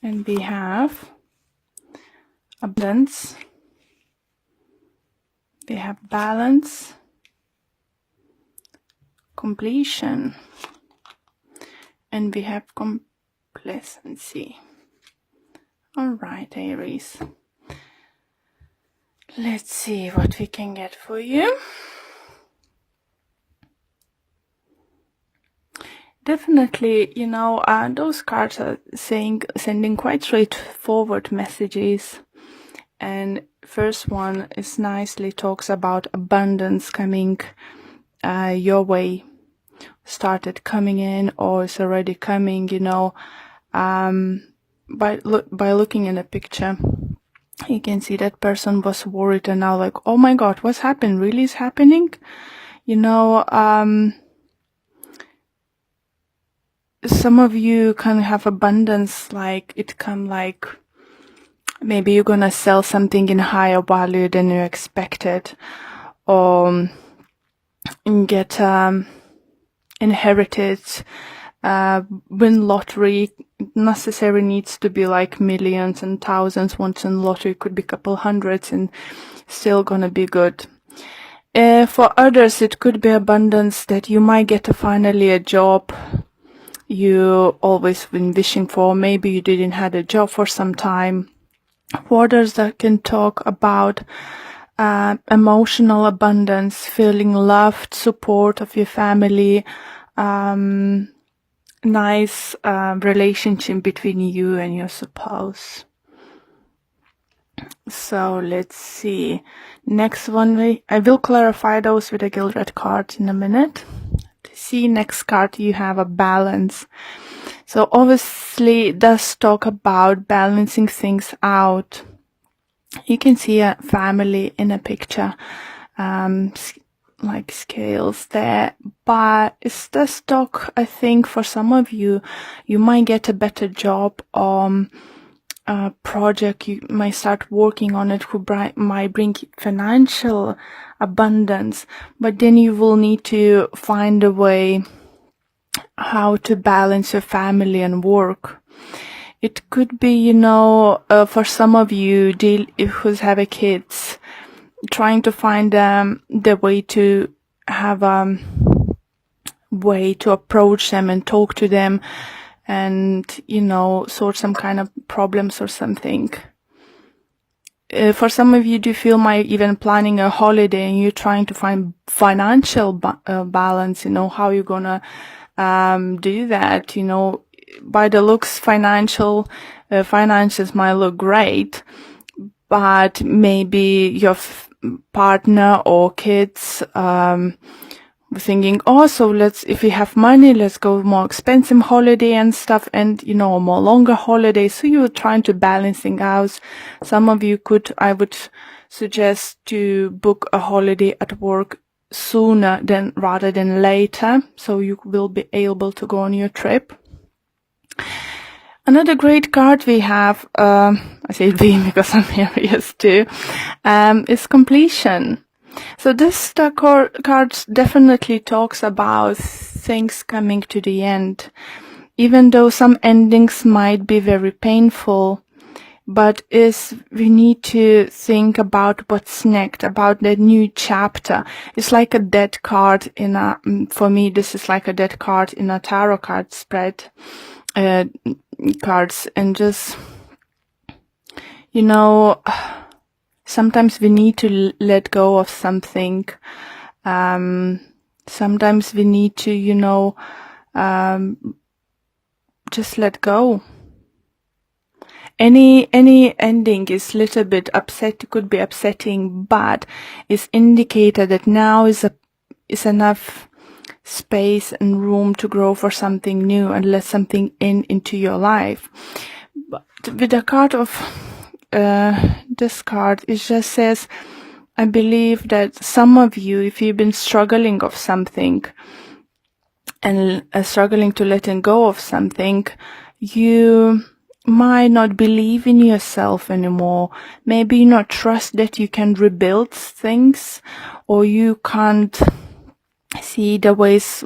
And we have abundance, we have balance, completion, and we have complacency. All right, Aries. Let's see what we can get for you. Definitely, those cards are sending quite straightforward messages. And first one is nicely talks about abundance coming your way, started coming in or is already coming, by looking in a picture. You can see that person was worried and now like, oh my God, what's happened? Really is happening? Some of you can have abundance, like it come like maybe you're gonna sell something in higher value than you expected, or get inherited, win lottery. Necessarily needs to be like millions and thousands. Once in lottery could be a couple hundreds and still gonna be good. For others, it could be abundance that you might get finally a job you always been wishing for. Maybe you didn't have a job for some time. For others, that can talk about emotional abundance, feeling loved, support of your family, nice relationship between you and your spouse. So let's see. Next one, I will clarify those with a gilded card in a minute. To see next card, you have a balance. So obviously it does talk about balancing things out. You can see a family in a picture, like scales there, but it does talk, I think, for some of you, you might get a better job on a project you might start working on it who might bring financial abundance, but then you will need to find a way how to balance your family and work. It could be, for some of you who's have a kids, trying to find the way to have a way to approach them and talk to them and, sort some kind of problems or something. For some of you, do you feel might even planning a holiday and you're trying to find financial balance, how you're gonna do that, by the looks finances might look great, but maybe your partner or kids thinking, oh, so if we have money, let's go more expensive holiday and stuff, and more longer holiday. So you're trying to balancing out. Some of you I would suggest to book a holiday at work sooner rather than later, so you will be able to go on your trip. Another great card we have, I say we because I'm Aries too, is completion. So this card definitely talks about things coming to the end, even though some endings might be very painful. But we need to think about what's next, about the new chapter. It's like a dead card for me, this is like a dead card in a tarot card spread, cards, and just, sometimes we need to let go of something. Sometimes we need to, just let go. Any ending is little bit could be upsetting, but it's indicated that now is enough space and room to grow for something new and let something into your life. But with the card of this card, it just says, I believe that some of you, if you've been struggling of something and struggling to letting go of something, you might not believe in yourself anymore. Maybe not trust that you can rebuild things, or you can't see the ways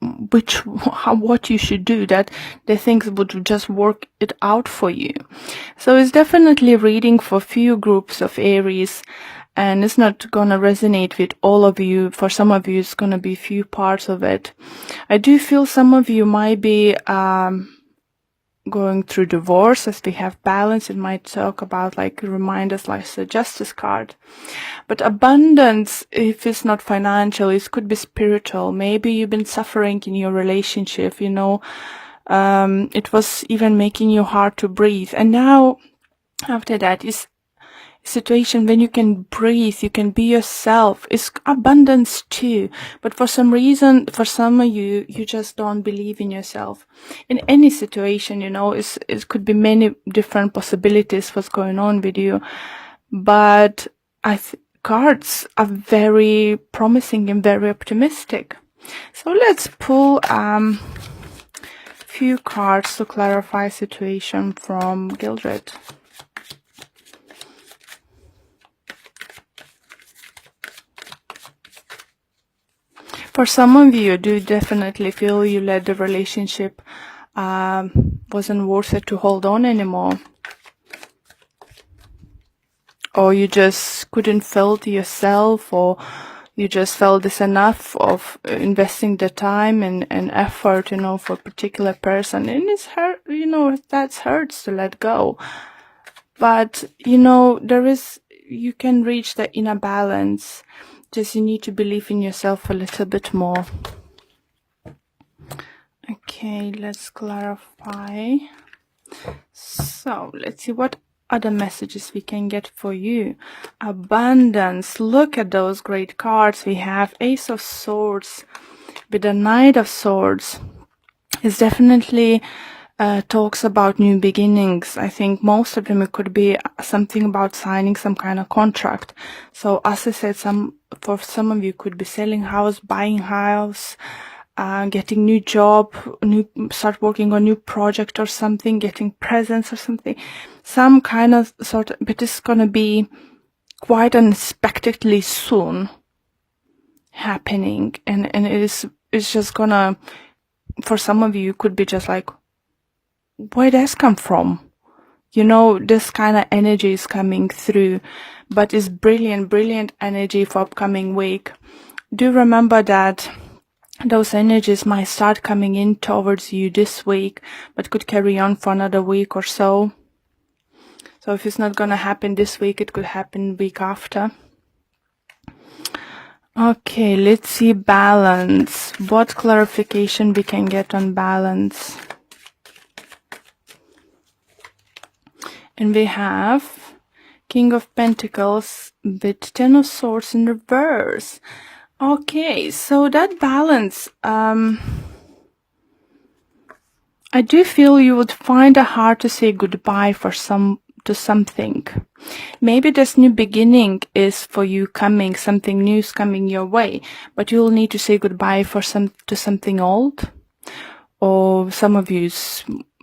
what you should do, that the things would just work it out for you. So it's definitely reading for few groups of Aries, and it's not gonna resonate with all of you. For some of you, it's gonna be few parts of it. I do feel some of you might be going through divorce. As we have balance, it might talk about, like, remind us, like the Justice card. But abundance, if it's not financial, it could be spiritual. Maybe you've been suffering in your relationship, you know, it was even making you hard to breathe. And now, after that, is situation when you can breathe, you can be yourself. It's abundance too. But for some reason, for some of you, you just don't believe in yourself. In any situation, you know, it could be many different possibilities what's going on with you. But cards are very promising and very optimistic. So let's pull few cards to clarify situation from Gildred. For some of you, do definitely feel you let the relationship wasn't worth it to hold on anymore. Or you just couldn't feel to yourself, or you just felt this enough of investing the time and effort, you know, for a particular person. And it's hurt, you know, that hurts to let go. But, you know, you can reach the inner balance. Just you need to believe in yourself a little bit more. Okay, let's clarify. So let's see what other messages we can get for you. Abundance. Look at those great cards. We have Ace of Swords with the Knight of Swords. It's definitely talks about new beginnings. I think most of them, it could be something about signing some kind of contract. So as I said, for some of you could be selling house, buying house, getting new job, start working on new project or something, getting presents or something, some kind of sort of, but it's gonna be quite unexpectedly soon happening, and it's just gonna, for some of you, could be just like, where does come from? You know, this kind of energy is coming through, but it's brilliant energy for upcoming week. Do remember that those energies might start coming in towards you this week, but could carry on for another week or so. So if it's not gonna happen this week, it could happen week after. Okay, let's see balance. What clarification we can get on balance? And we have King of Pentacles with Ten of Swords in reverse. Okay, so that balance, I do feel you would find it hard to say goodbye to something. Maybe this new beginning is for you coming, something new is coming your way, but you'll need to say goodbye to something old. Or some of you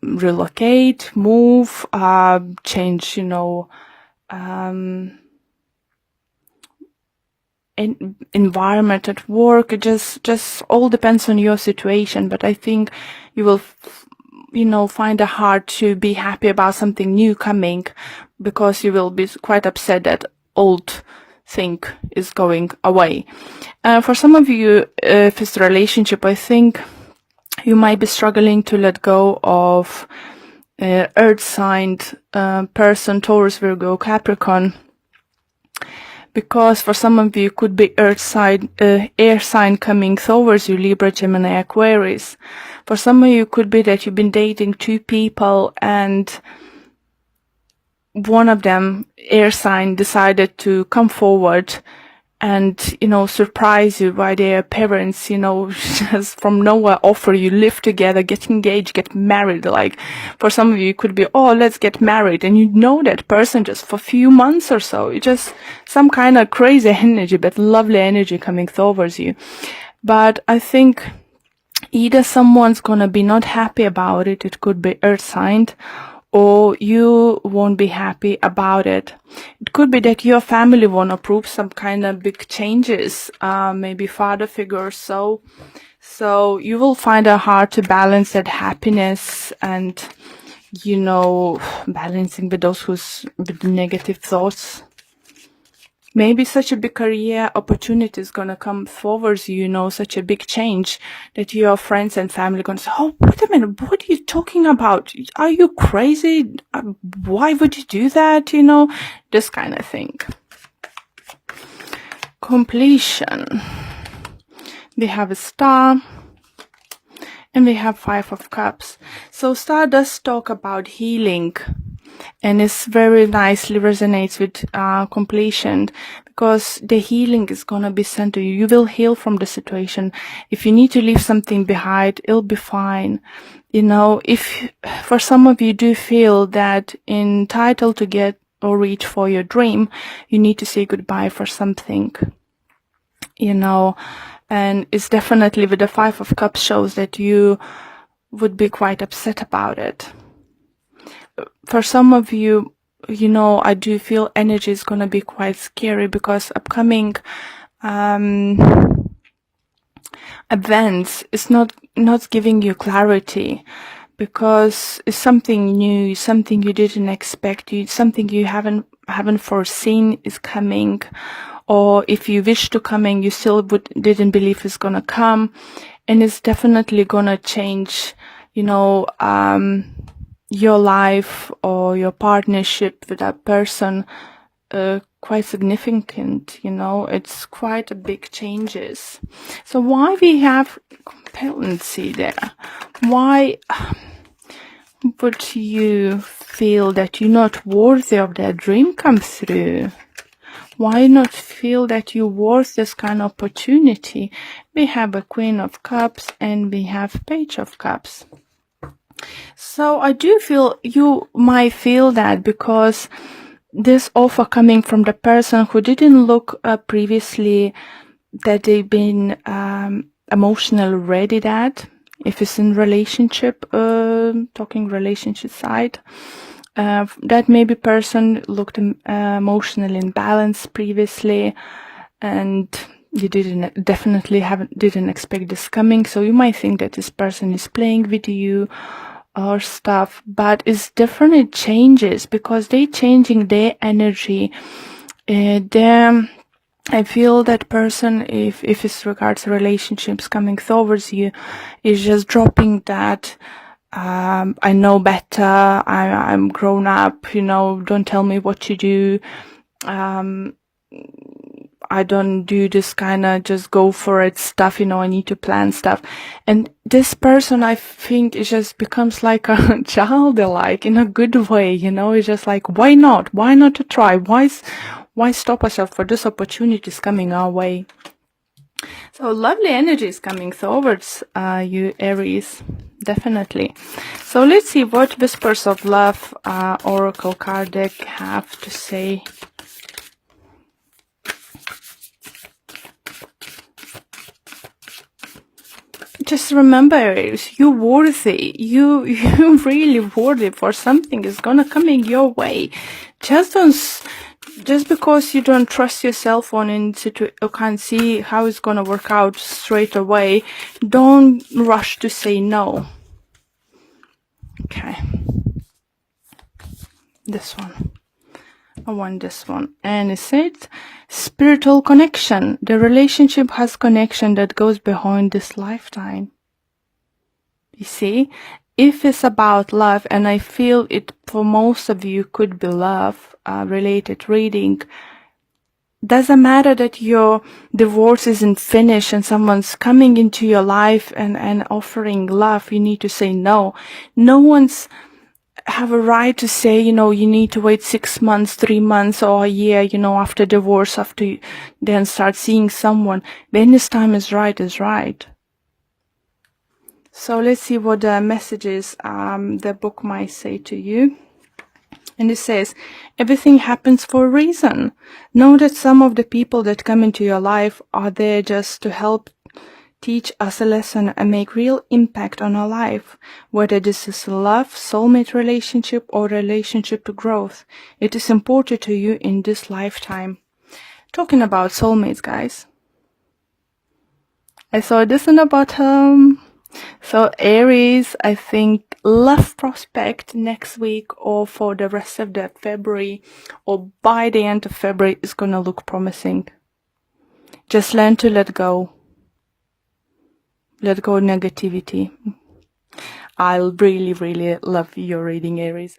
relocate, move, change, you know, environment at work. It just all depends on your situation. But I think you will, you know, find it hard to be happy about something new coming, because you will be quite upset that old thing is going away. For some of you, if it's a relationship, I think you might be struggling to let go of earth sign person, Taurus, Virgo, Capricorn, because for some of you could be earth sign, air sign coming towards you, Libra, Gemini, Aquarius. For some of you could be that you've been dating two people and one of them, air sign, decided to come forward and, you know, surprise you by their parents, you know, just from nowhere offer you live together, get engaged, get married. Like, for some of you, it could be, oh, let's get married. And you know that person just for a few months or so. It's just some kind of crazy energy, but lovely energy coming towards you. But I think either someone's gonna be not happy about it. It could be earth signed, or you won't be happy about it. It could be that your family won't approve some kind of big changes, maybe father figure. So you will find it hard to balance that happiness and, balancing with with the negative thoughts. Maybe such a big career opportunity is gonna come forward, such a big change that your friends and family gonna say, "Oh, wait a minute, what are you talking about? Are you crazy? Why would you do that?" This kind of thing. Completion. We have a Star. And we have Five of Cups. So Star does talk about healing. And it's very nicely resonates with completion, because the healing is going to be sent to you. You will heal from the situation. If you need to leave something behind, it'll be fine. If for some of you do feel that entitled to get or reach for your dream, you need to say goodbye for something, and it's definitely with the Five of Cups shows that you would be quite upset about it. For some of you, I do feel energy is going to be quite scary, because upcoming events is not giving you clarity, because it's something new, something you didn't expect, something you haven't foreseen is coming, or if you wish to coming, you still didn't believe it's gonna come, and it's definitely gonna change, your life or your partnership with that person, quite significant, it's quite a big changes. So why we have competency there? Why would you feel that you're not worthy of that dream come through? Why not feel that you're worth this kind of opportunity? We have a Queen of Cups and we have Page of Cups. So I do feel you might feel that, because this offer coming from the person who didn't look previously that they've been emotionally ready, that if it's in relationship, talking relationship side, that maybe person looked emotionally imbalanced previously, and you didn't expect this coming. So you might think that this person is playing with you or stuff, but it's different. It changes because they changing their energy. I feel that person, if it's regards to relationships coming towards you, is just dropping that. I know better. I'm grown up. Don't tell me what to do. I don't do this kind of just go for it stuff, I need to plan stuff. And this person, I think, it just becomes like a childlike in a good way, it's just like, why not? Why not to try? Why stop ourselves for this opportunities coming our way? So lovely energies coming towards you, Aries, definitely. So let's see what Whispers of Love Oracle card deck have to say. Just remember, you're worthy. You're really worthy for something is gonna coming your way. Just because you don't trust yourself you can't see how it's gonna work out straight away, don't rush to say no. Okay. This one. I want this one. And it said, spiritual connection. The relationship has connection that goes beyond this lifetime. You see, if it's about love, and I feel it for most of you could be love related reading, doesn't matter that your divorce isn't finished and someone's coming into your life and offering love, you need to say no. No one's have a right to say, you need to wait 6 months, 3 months, or a year, after divorce, after you then start seeing someone. When this time is right, is right. So let's see what the messages the book might say to you. And it says, everything happens for a reason. Know that some of the people that come into your life are there just to help teach us a lesson and make real impact on our life, whether this is love, soulmate relationship, or relationship to growth. It is important to you in this lifetime. Talking about soulmates, guys, I saw this in the bottom. So Aries, I think love prospect next week or for the rest of the February or by the end of February is gonna look promising. Just learn to let go. Let go negativity. I'll really, really love your reading, Aries.